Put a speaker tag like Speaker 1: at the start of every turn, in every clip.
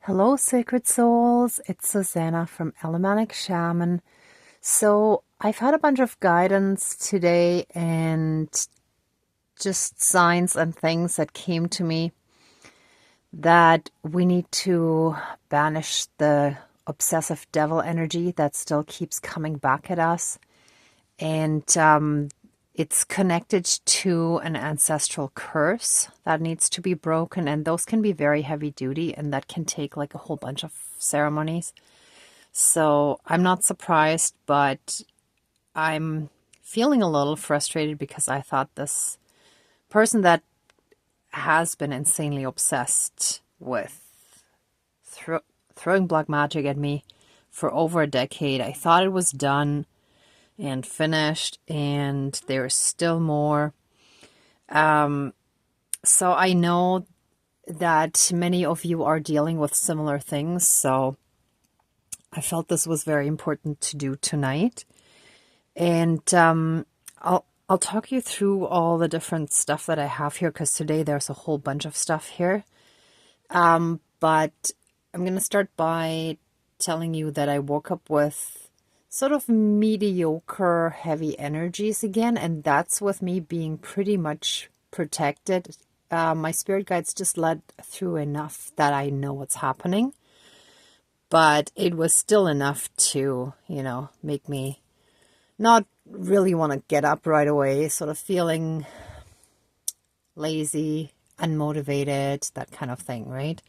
Speaker 1: Hello, sacred souls. It's Susanna from Elamanic Shaman. So, I've had a bunch of guidance today and just signs and things that came to me that we need to banish the obsessive devil energy that still keeps coming back at us. And it's connected to an ancestral curse that needs to be broken. And those can be very heavy duty, and that can take like a whole bunch of ceremonies. So I'm not surprised, but I'm feeling a little frustrated because I thought this person that has been insanely obsessed with throwing black magic at me for over a decade, I thought it was done and finished, and there's still more. So I know that many of you are dealing with similar things, so I felt this was very important to do tonight. And I'll talk you through all the different stuff that I have here, because today there's a whole bunch of stuff here. But I'm going to start by telling you that I woke up with sort of mediocre heavy energies again, and that's with me being pretty much protected. My spirit guides just let through enough that I know what's happening, but it was still enough to, make me not really want to get up right away, sort of feeling lazy, unmotivated, that kind of thing, right?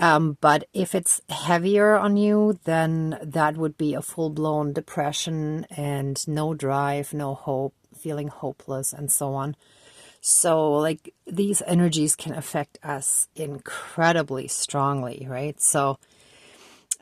Speaker 1: But if it's heavier on you, then that would be a full-blown depression and no drive, no hope, feeling hopeless, and so on. So, like, these energies can affect us incredibly strongly, right? So,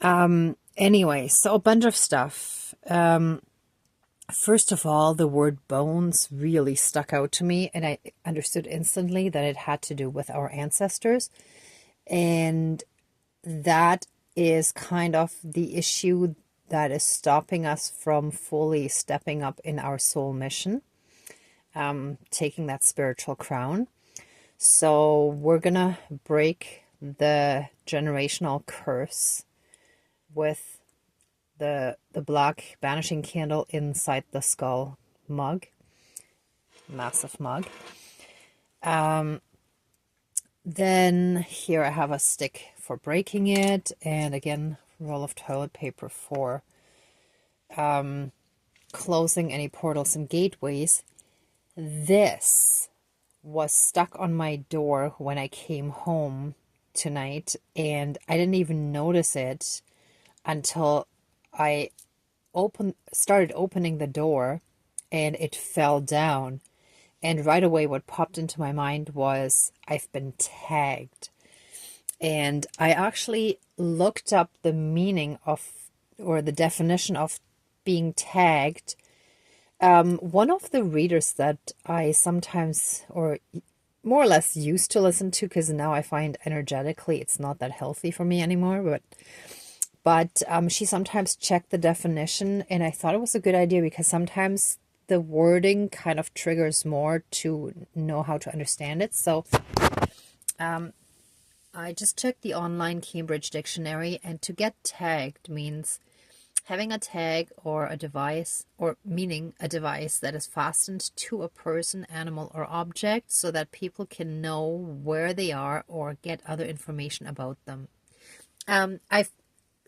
Speaker 1: anyway, so a bunch of stuff. First of all, the word bones really stuck out to me, and I understood instantly that it had to do with our ancestors. And that is kind of the issue that is stopping us from fully stepping up in our soul mission, taking that spiritual crown. So we're going to break the generational curse with the black banishing candle inside the skull mug, massive mug. Then here I have a stick for breaking it, and again, roll of toilet paper for closing any portals and gateways. This was stuck on my door when I came home tonight, and I didn't even notice it until I started opening the door, and it fell down. And right away, what popped into my mind was, I've been tagged. And I actually looked up the meaning of, or the definition of being tagged. One of the readers that I sometimes, or more or less used to listen to, because now I find energetically it's not that healthy for me anymore, but she sometimes checked the definition, and I thought it was a good idea because sometimes the wording kind of triggers more to know how to understand it. So I just checked the online Cambridge dictionary, and to get tagged means having a tag or a device, or meaning a device that is fastened to a person, animal, or object so that people can know where they are or get other information about them. I've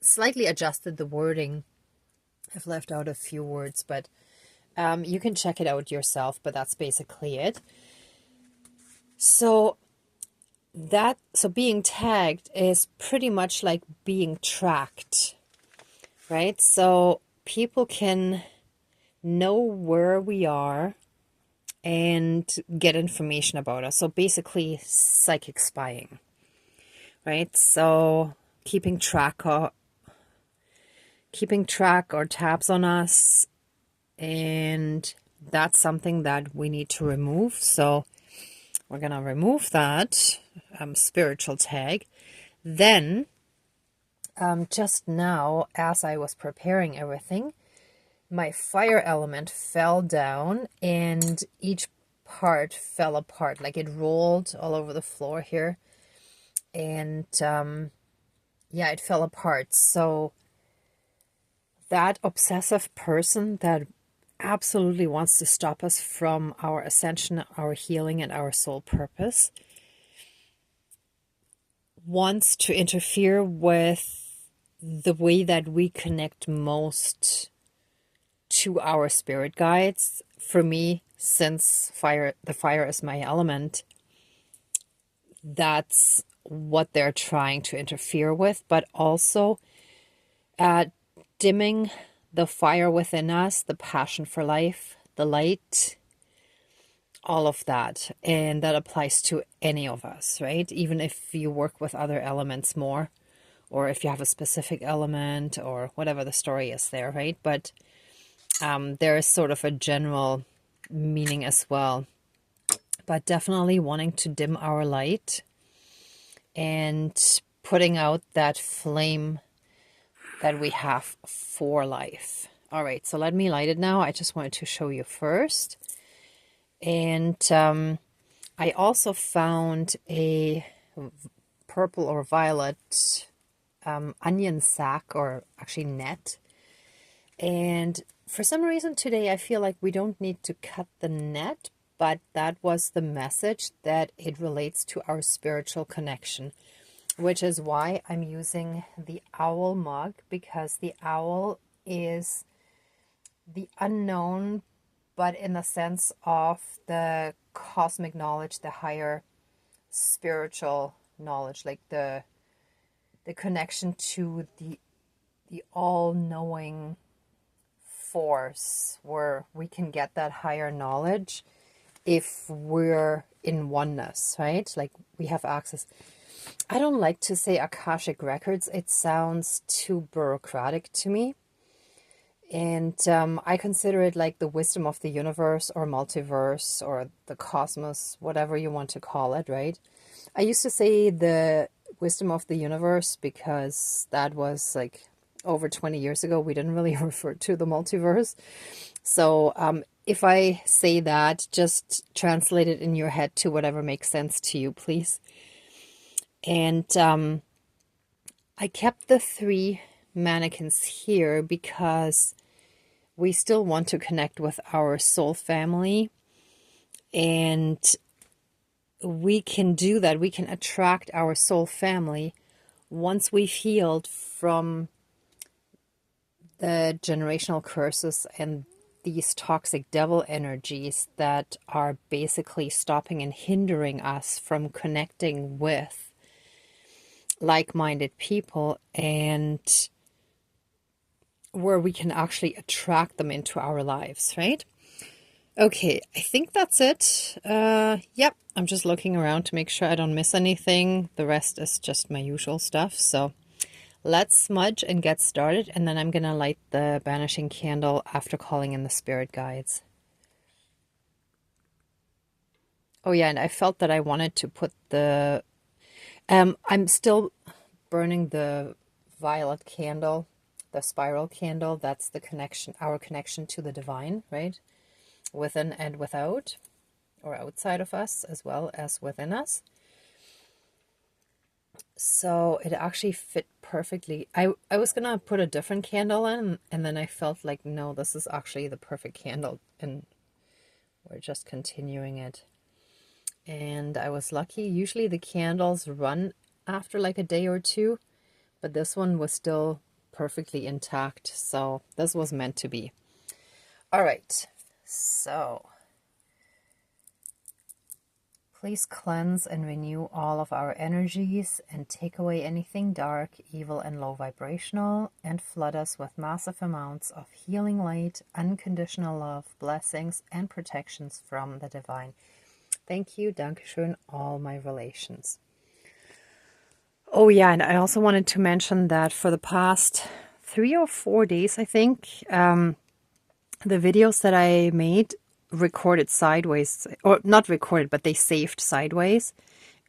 Speaker 1: slightly adjusted the wording. I've left out a few words, but you can check it out yourself, but that's basically it. So being tagged is pretty much like being tracked, right? So people can know where we are and get information about us. So basically psychic spying, right? So keeping track or tabs on us, and that's something that we need to remove. So we're going to remove that spiritual tag. Then just now, as I was preparing everything, my fire element fell down, and each part fell apart, like it rolled all over the floor here. And yeah, it fell apart. So that obsessive person that absolutely wants to stop us from our ascension, our healing, and our soul purpose wants to interfere with the way that we connect most to our spirit guides. For me, since the fire is my element, that's what they're trying to interfere with, but also dimming the fire within us, the passion for life, the light, all of that. And that applies to any of us, right? Even if you work with other elements more, or if you have a specific element, or whatever the story is there, right? But there is sort of a general meaning as well. But definitely wanting to dim our light and putting out that flame that we have for life. All right, so let me light it now. I just wanted to show you first. And I also found a purple or violet onion sack, or actually net. And for some reason today, I feel like we don't need to cut the net, but that was the message that it relates to our spiritual connection, which is why I'm using the owl mug, because the owl is the unknown, but in the sense of the cosmic knowledge, the higher spiritual knowledge, like the connection to the all-knowing force, where we can get that higher knowledge if we're in oneness, right? Like we have access. I don't like to say Akashic records. It sounds too bureaucratic to me. And I consider it like the wisdom of the universe, or multiverse, or the cosmos, whatever you want to call it, right? I used to say the wisdom of the universe because that was like over 20 years ago. We didn't really refer to the multiverse. So if I say that, just translate it in your head to whatever makes sense to you, please. And I kept the 3 mannequins here because we still want to connect with our soul family, and we can do that. We can attract our soul family once we've healed from the generational curses and these toxic devil energies that are basically stopping and hindering us from connecting with like-minded people, and where we can actually attract them into our lives, right? Okay, I think that's it. Yep, I'm just looking around to make sure I don't miss anything. The rest is just my usual stuff. So let's smudge and get started, and then I'm gonna light the banishing candle after calling in the spirit guides. Oh yeah, and I felt that I wanted to put the I'm still burning the violet candle, the spiral candle. That's the connection, our connection to the divine, right? Within and without, or outside of us as well as within us. So it actually fit perfectly. I was gonna put a different candle in, and then I felt like, no, this is actually the perfect candle, and we're just continuing it. And I was lucky. Usually the candles run after like a day or two, but this one was still perfectly intact, so this was meant to be. All right, so please cleanse and renew all of our energies and take away anything dark, evil, and low vibrational, and flood us with massive amounts of healing light, unconditional love, blessings, and protections from the divine. Thank you, Dankeschön, all my relations. Oh yeah, and I also wanted to mention that for the past 3 or 4 days, I think, the videos that I made recorded sideways, or not recorded, but they saved sideways,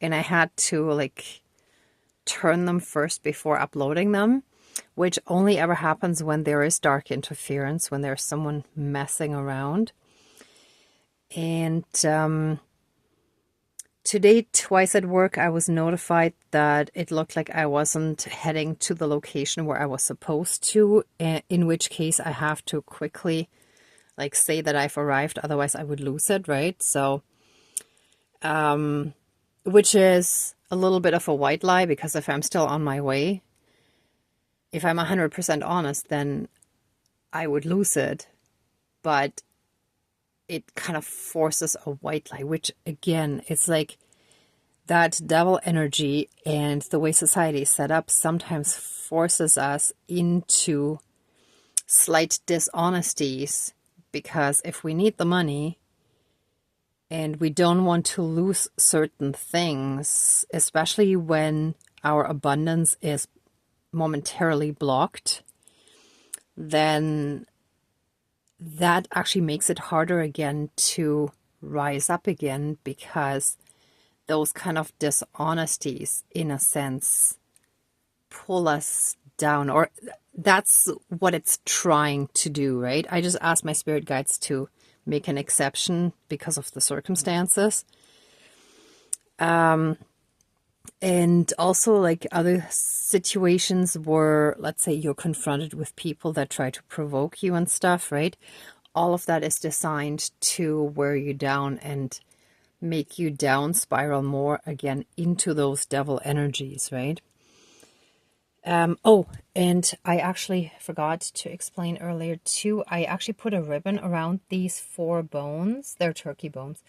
Speaker 1: and I had to like turn them first before uploading them, which only ever happens when there is dark interference, when there's someone messing around. And Today, twice at work, I was notified that it looked like I wasn't heading to the location where I was supposed to, in which case I have to quickly like say that I've arrived, otherwise I would lose it, right? So, which is a little bit of a white lie, because if I'm still on my way, if I'm 100% honest, then I would lose it. But it kind of forces a white lie, which again, it's like that devil energy and the way society is set up sometimes forces us into slight dishonesties, because if we need the money and we don't want to lose certain things, especially when our abundance is momentarily blocked, then that actually makes it harder again to rise up again, because those kind of dishonesties, in a sense, pull us down, or that's what it's trying to do, right? I just asked my spirit guides to make an exception because of the circumstances. And also like other situations where, let's say, you're confronted with people that try to provoke you and stuff, right? All of that is designed to wear you down and make you down spiral more again into those devil energies, right? Oh, and I actually forgot to explain earlier too, I actually put a ribbon around these 4 bones. They're turkey bones.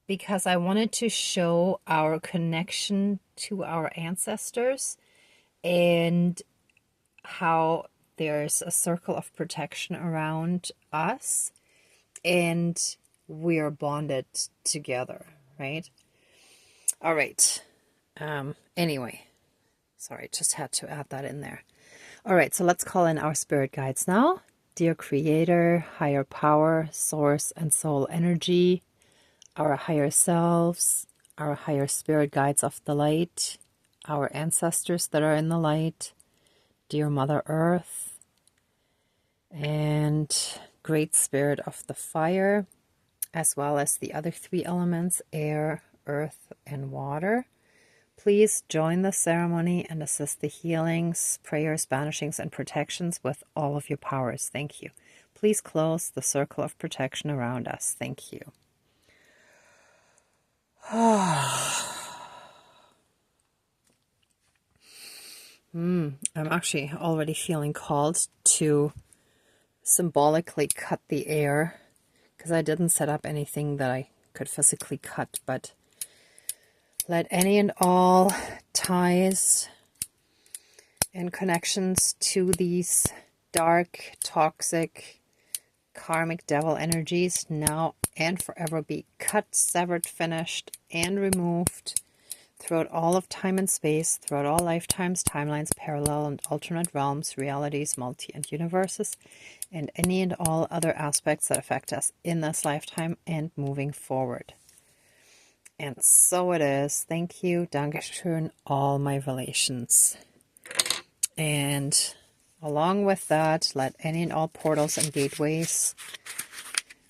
Speaker 1: Because I wanted to show our connection to our ancestors and how there's a circle of protection around us and we're bonded together, right? All right. Anyway, sorry, just had to add that in there. All right, so let's call in our spirit guides now. Dear Creator, higher power, source, and soul energy, our higher selves, our higher spirit guides of the light, our ancestors that are in the light, dear Mother Earth, and Great Spirit of the fire, as well as the other 3 elements, air, earth, and water. Please join the ceremony and assist the healings, prayers, banishings, and protections with all of your powers. Thank you. Please close the circle of protection around us. Thank you. I'm actually already feeling called to symbolically cut the air, because I didn't set up anything that I could physically cut, but let any and all ties and connections to these dark, toxic, karmic devil energies now and forever be cut, severed, finished, and removed throughout all of time and space, throughout all lifetimes, timelines, parallel and alternate realms, realities, multi and universes, and any and all other aspects that affect us in this lifetime and moving forward. And so it is. Thank you. Dankeschön, all my relations. And along with that, let any and all portals and gateways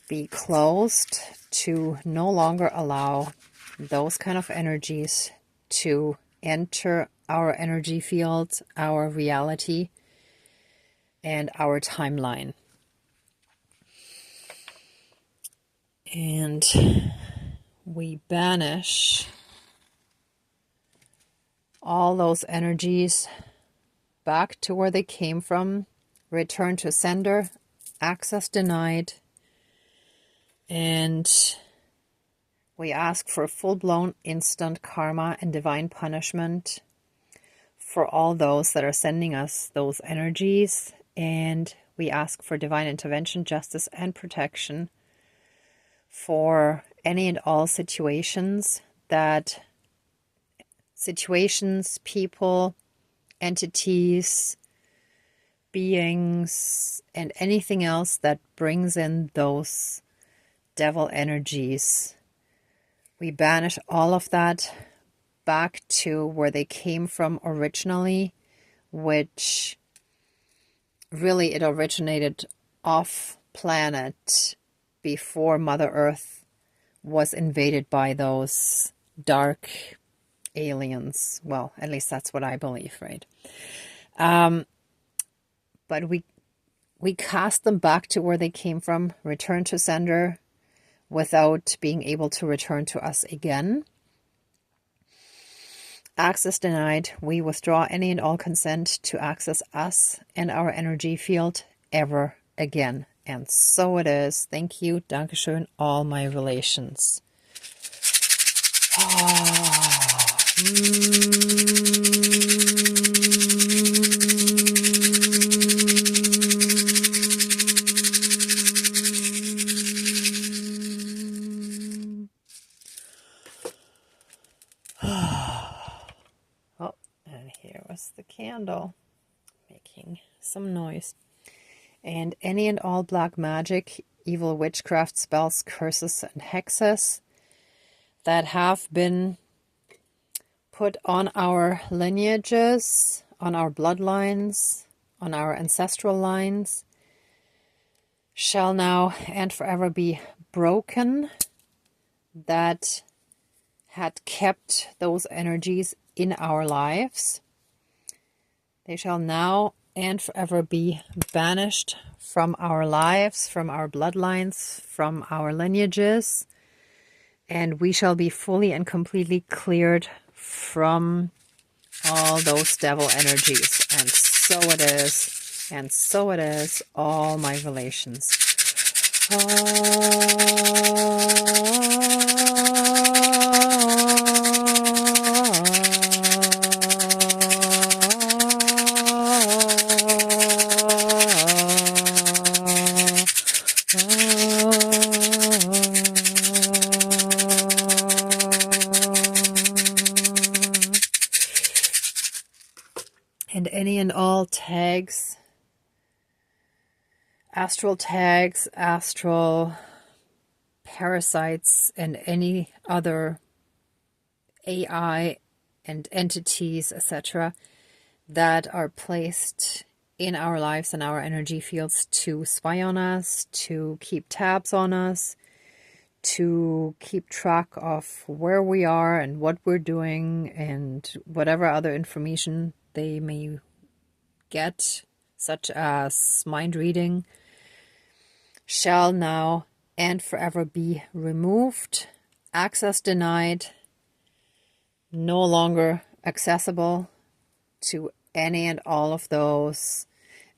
Speaker 1: be closed to no longer allow those kind of energies to enter our energy field, our reality, and our timeline. And we banish all those energies back to where they came from, return to sender, access denied, and we ask for full-blown instant karma and divine punishment for all those that are sending us those energies, and we ask for divine intervention, justice, and protection for any and all situations, people, entities, beings, and anything else that brings in those devil energies. We banish all of that back to where they came from originally, which really it originated off planet before Mother Earth was invaded by those dark aliens. Well, at least that's what I believe, right? But we cast them back to where they came from, return to sender, without being able to return to us again. Access denied. We withdraw any and all consent to access us and our energy field ever again. And so it is. Thank you. Dankeschön. All my relations. Oh, and here was the candle making some noise. And any and all black magic, evil witchcraft spells, curses, and hexes that have been put on our lineages, on our bloodlines, on our ancestral lines, shall now and forever be broken, that had kept those energies in our lives. They shall now and forever be banished from our lives, from our bloodlines, from our lineages, and we shall be fully and completely cleared from all those devil energies. And so it is, and so it is, all my relations. And any and all tags, astral tags, astral parasites, and any other AI and entities, etc., that are placed in our lives and our energy fields to spy on us, to keep tabs on us, to keep track of where we are and what we're doing and whatever other information they may get, such as mind reading, shall now and forever be removed, access denied, no longer accessible to any and all of those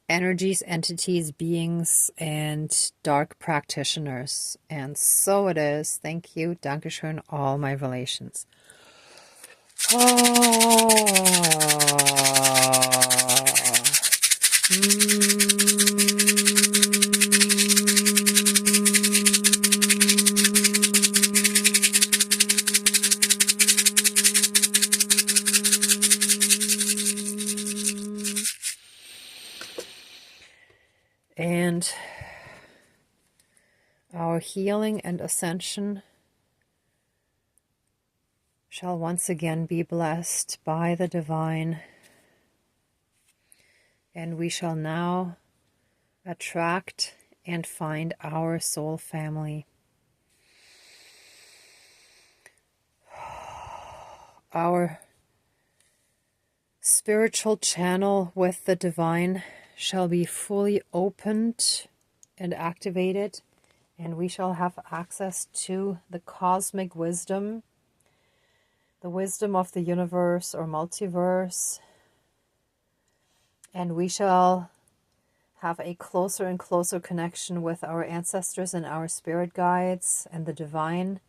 Speaker 1: energies, entities, beings, and dark practitioners. And so it is. Thank you. Dankeschön, all my relations. And our healing and ascension shall once again be blessed by the divine, and we shall now attract and find our soul family. Our spiritual channel with the divine shall be fully opened and activated, and we shall have access to the cosmic wisdom, the wisdom of the universe or multiverse, and we shall have a closer and closer connection with our ancestors and our spirit guides and the divine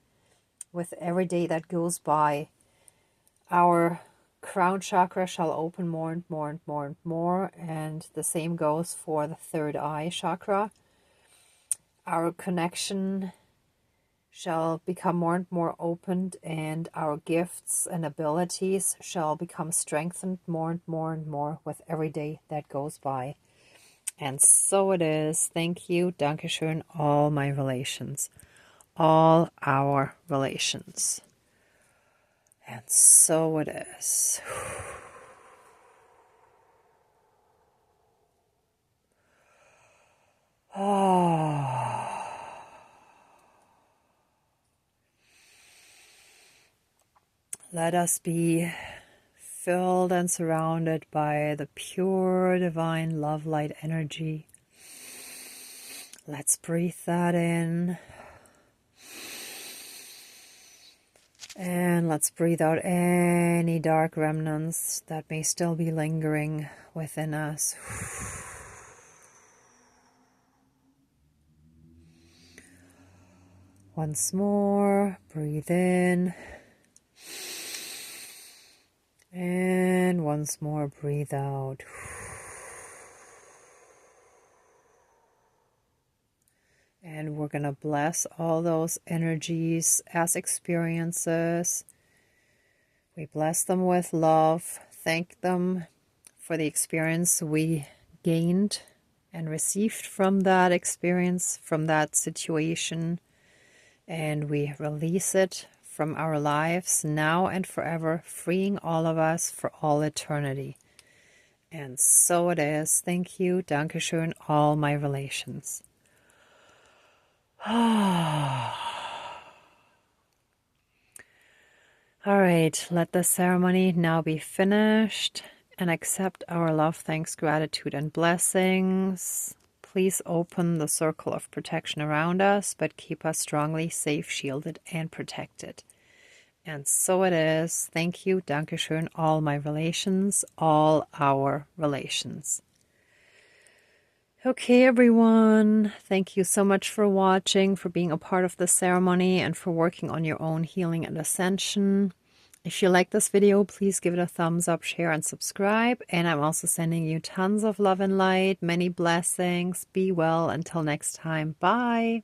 Speaker 1: with every day that goes by. Our crown chakra shall open more and more and more and more, and the same goes for the third eye chakra. Our connection shall become more and more opened, and our gifts and abilities shall become strengthened more and more and more with every day that goes by. And so it is. Thank you. Dankeschön, all my relations. All our relations. And so it is. Let us be filled and surrounded by the pure divine love light energy. Let's breathe that in. And let's breathe out any dark remnants that may still be lingering within us. Once more, breathe in. And once more, breathe out. And we're going to bless all those energies as experiences. We bless them with love. Thank them for the experience we gained and received from that experience, from that situation. And we release it from our lives now and forever, freeing all of us for all eternity. And so it is. Thank you. Dankeschön, all my relations. All right, let the ceremony now be finished and accept our love, thanks, gratitude, and blessings. Please open the circle of protection around us, but keep us strongly safe, shielded, and protected. And so it is. Thank you. Dankeschön, all my relations, all our relations. Okay, everyone. Thank you so much for watching, for being a part of the ceremony, and for working on your own healing and ascension. If you like this video, please give it a thumbs up, share, and subscribe. And I'm also sending you tons of love and light, many blessings. Be well. Until next time. Bye.